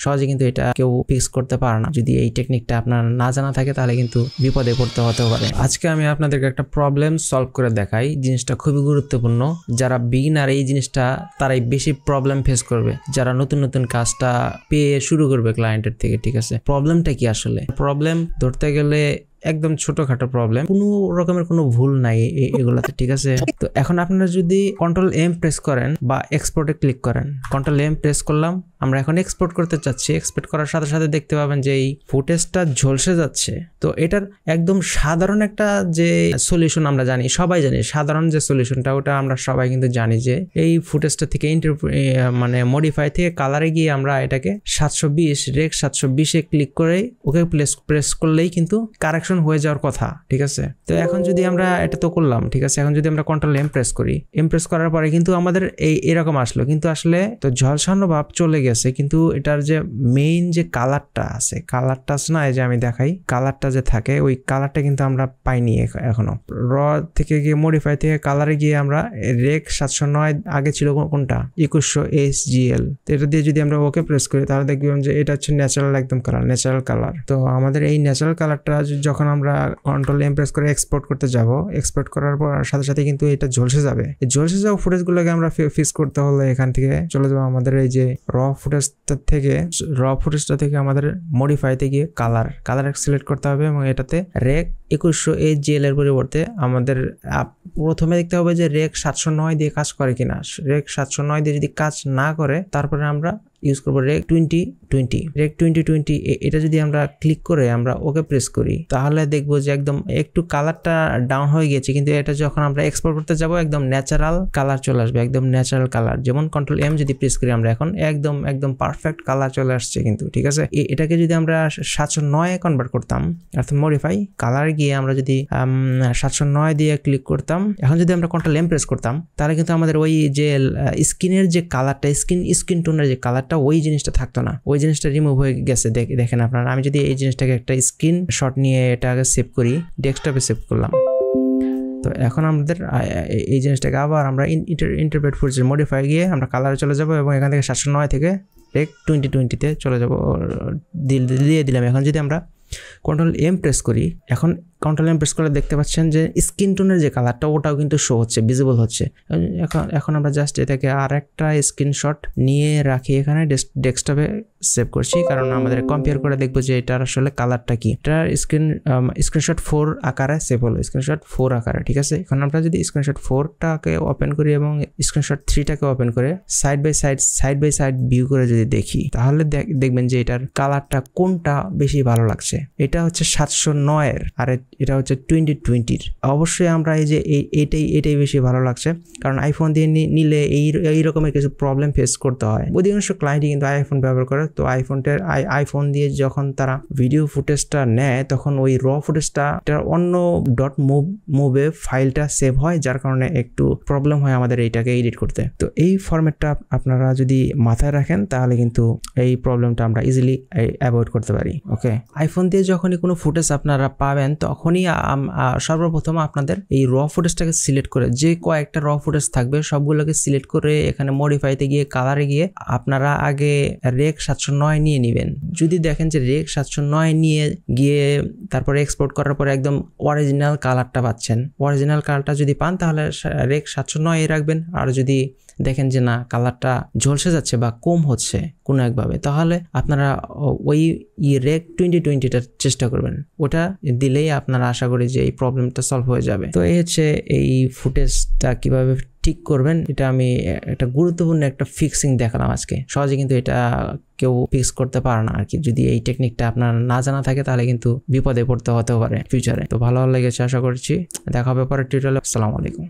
সহজে কিন্তু এটা কেউ ফিক্স করতে পারে না। যদি এই টেকনিকটা আপনার না জানা থাকে তাহলে কিন্তু বিপদে পড়তে হতে পারে। আজকে আমি আপনাদেরকে একটা প্রবলেম সলভ করে দেখাই। জিনিসটা খুবই গুরুত্বপূর্ণ। যারা বিগিনার এই জিনিসটা তারাই বেশি প্রবলেম ফেস করবে, যারা নতুন নতুন কাজটা পেয়ে শুরু করবে ক্লায়েন্টের থেকে। ঠিক আছে, প্রবলেমটা কি আসলে? প্রবলেম ধরতে গেলে একদম ছোটখাটো প্রবলেম, কোনো রকমের কোনো ভুল নাই এগুলাতে। ঠিক আছে, তো এখন আপনারা যদি Ctrl+M প্রেস করেন বা এক্সপোর্টে ক্লিক করেন, Ctrl+M প্রেস করলাম, আমরা এখন এক্সপোর্ট করতে চাচ্ছি। এক্সপোর্ট করার সাথে সাথে দেখতে পাবেন যে এই ফুটেজটা ঝলসে যাচ্ছে। তো এটার একদম সাধারণ একটা যে সলিউশন আমরা জানি, সবাই জানি সাধারণ যে সলিউশনটা, ওটা আমরা সবাই কিন্তু জানি যে এই ফুটেজটা থেকে মানে মডিফাই থেকে কালারে গিয়ে আমরা এটাকে 720 রেক 720-এ ক্লিক করে ওকে প্রেস করলেই কিন্তু কারেকশন হয়ে যাওয়ার কথা। ঠিক আছে, তো এখন যদি আমরা এটা তো করলাম, ঠিক আছে, এখন যদি আমরা Ctrl+M প্রেস করি, এম প্রেস করার পরে কিন্তু আমাদের এরকম আসলো, কিন্তু আসলে তো ঝলসানো ভাব চলে গেছে, কিন্তু এটার যে মেইন যে কালারটা আছে, কালারটা আছে না, এই যে আমি দেখাই, কালারটা যে থাকে ওই কালারটা কিন্তু আমরা পাইনি এখনো। র থেকে গিয়ে মডিফাই থেকে কালারে গিয়ে আমরা রেক 709 আগে ছিল কোনটা, 2100 SGL, তো এটা দিয়ে যদি আমরা ওকে প্রেস করি তাহলে দেখবেন যে এটা হচ্ছে ন্যাচারাল একদম কালার, ন্যাচারাল কালার। তো আমাদের এই ন্যাচারাল কালারটা যখন আমরা Ctrl+M প্রেস করে এক্সপোর্ট করতে যাব, এক্সপোর্ট করার পর সাথে সাথে কিন্তু এটা ঝলসে যাবে। এই ঝলসে যাওয়া ফুটেজগুলোকে আমরা ফিক্স করতে হলে এখান থেকে চলে যাবো আমাদের এই যে র ফুটেজটা থেকে আমাদের মডিফাইতে গিয়ে কালার সিলেক্ট করতে হবে এবং এটাতে রেক 2100 SGL এর পরিবর্তে আমাদের প্রথমে দেখতে হবে যে রেক 709 দিয়ে কাজ করে কিনা। রেক 709 দিয়ে যদি কাজ না করে তারপরে আমরা ইউজ করবো রেক 2020। এটা যদি আমরা ক্লিক করে আমরা ওকে প্রেস করি তাহলে দেখবো যে একদম একটু কালারটা ডাউন হয়ে গেছে, কিন্তু এটা যখন আমরা এক্সপোর্ট করতে যাব একদম ন্যাচারাল কালার চলে আসবে, একদম ন্যাচারাল কালার। যেমন Ctrl+M যদি প্রেস করি আমরা এখন একদম পারফেক্ট কালার চলে আসছে কিন্তু। ঠিক আছে, এটাকে যদি আমরা 709-এ কনভার্ট করতাম, অর্থাৎ মডিফাই কালার গিয়ে আমরা যদি 709 দিয়ে ক্লিক করতাম, এখন যদি আমরা Ctrl+M প্রেস করতাম তাহলে কিন্তু আমাদের ওই যে স্কিনের যে কালারটা, স্কিন টোনের যে কালারটা, ওই জিনিসটা থাকতো না, ওই জিনিসটা রিমুভ হয়ে গেছে। দেখেন আপনারা, আমি যদি এই জিনিসটাকে একটা স্ক্রিন শট নিয়ে এটাকে সেভ করি, ডেস্কটপে সেভ করলাম, তো এখন আমাদের এই জিনিসটাকে আবার আমরা ইন্টারপ্রেট ফুটেজ মডিফাই গিয়ে আমরা কালারে চলে যাব এবং এখান থেকে 709 থেকে রেক 2020-তে চলে যাব, দিয়ে দিলাম। এখন যদি আমরা Ctrl+M প্রেস করি, এখন Ctrl+M প্রেস করে দেখতে পাচ্ছেন যে স্কিন টোনের যে কালারটা ওটাও কিন্তু শো হচ্ছে, ভিজিবল হচ্ছে। এখন আমরা জাস্ট এটাকে আর একটা স্ক্রিনশট নিয়ে রাখি, এখানে ডেস্কটপে সেভ করছি, কারণ আমাদের কম্পেয়ার করে দেখবো যে এটার আসলে কালারটা কি। এটা স্ক্রিনশট 4 আকারে সেভ হলো, স্ক্রিনশট 4 আকারে। ঠিক আছে, এখন আমরা যদি স্ক্রিনশট 4টাকে ওপেন করি এবং স্ক্রিনশট 3টাকে ওপেন করে সাইড বাই সাইড ভিউ করে যদি দেখি তাহলে দেখবেন যে এটার কালারটা কোনটা বেশি ভালো লাগছে। এটা হচ্ছে 709-এর আর এটা হচ্ছে 2020-র। অবশ্যই আমরা এই যে এটাই বেশি ভালো লাগছে, কারণ আইফোন দিয়ে নিলে এই রকমের কিছু প্রবলেম ফেস করতে হয়। অধিকাংশ ক্লায়েন্টই কিন্তু আইফোন ব্যবহার করে, তো আইফোন দিয়ে যখন তারা ভিডিও ফুটেজটা নেয় তখন ওই র ফুটেজটা অন্য .move ফাইলটা সেভ হয়, যার কারণে একটু প্রবলেম হয় আমাদের এইটাকে এডিট করতে। তো এই ফরম্যাটটা আপনারা যদি মাথায় রাখেন তাহলে কিন্তু এই প্রবলেমটা আমরা ইজিলি অ্যাভয়েড করতে পারি। ওকে, আইফোন দিয়ে যখনই কোনো ফুটেজ আপনারা পাবেন তখনই সর্বপ্রথম আপনাদের এই র ফুটেজটাকে সিলেক্ট করে, যে কয়েকটা র ফুটেজ থাকবে সবগুলোকে সিলেক্ট করে এখানে মডিফাইতে গিয়ে কালারে গিয়ে আপনারা আগে রেক 709 নিয়ে নেবেন। যদি দেখেন যে রেক 709 নিয়ে গিয়ে তারপরে এক্সপোর্ট করার পরে একদম অরিজিনাল কালারটা পাচ্ছেন, অরিজিনাল কালারটা যদি পান তাহলে রেক 709 রাখবেন। আর যদি দেখেন যে না কালারটা ঝলসে যাচ্ছে বা কম হচ্ছে কোনো একভাবে, তাহলে আপনারা ওই রেক 2020-টা চেষ্টা করবেন, ওটা দিলেই আপনারা আশা করি যে এই প্রবলেমটা সলভ হয়ে যাবে। তো এই হচ্ছে এই ফুটেজটা কিভাবে ঠিক করবেন, এটা আমি একটা গুরুত্বপূর্ণ একটা ফিক্সিং দেখালাম আজকে। সহজে কিন্তু এটা কেউ ফিক্স করতে পারে না আর কি। যদি এই টেকনিকটা আপনার না জানা থাকে তাহলে কিন্তু বিপদে পড়তে হতে পারে ফিউচারে। তো ভালো লেগেছে আশা করছি, দেখা হবে পরের টিউটোরিয়ালে। আসসালামু আলাইকুম।